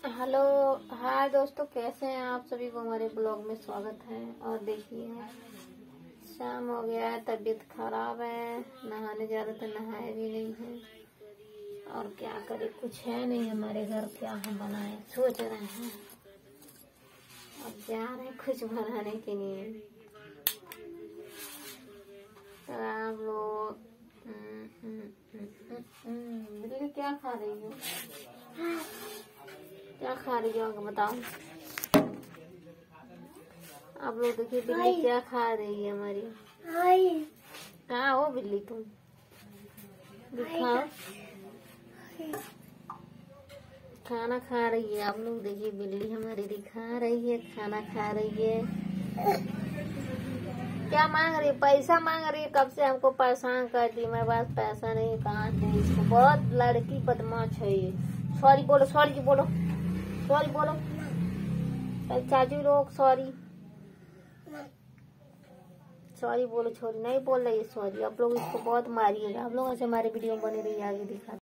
Hello hi दोस्तों, कैसे हैं आप सभी को हमारे ब्लॉग में स्वागत है। और देखिए शाम हो गया है, तबीयत खराब है, नहाने जा रहे थे, नहाए भी नहीं है। और क्या करें, कुछ है नहीं हमारे घर, क्या हम बनाए सोच रहे हैं। अब जा रहे हैं कुछ बनाने के लिए। तो आप लोग बिल्ली क्या खा रही हो? क्या खा रही हो बताओ। आप लोग देखिए बिल्ली क्या खा रही है हमारी। कहाँ हो बिल्ली तुम? दिखाओ। खाना खा रही है। आप लोग देखिए बिल्ली हमारी दिखा रही है, खाना खा रही है। क्या मांग रही है? पैसा मांग रही है। कब से हमको परेशान कर दी। मेरे पास पैसा नहीं, कहाँ से इसको। बहुत लड़की बदमाश है ये। सॉरी बोलो, सॉरी बोलो, सॉरी बोलो। चाचू लोग सॉरी सॉरी बोलो। छोरी नहीं बोल रही है सॉरी। आप लोग इसको बहुत मारिएगा। आप लोग ऐसे हमारे वीडियो बने रही, आगे दिखा।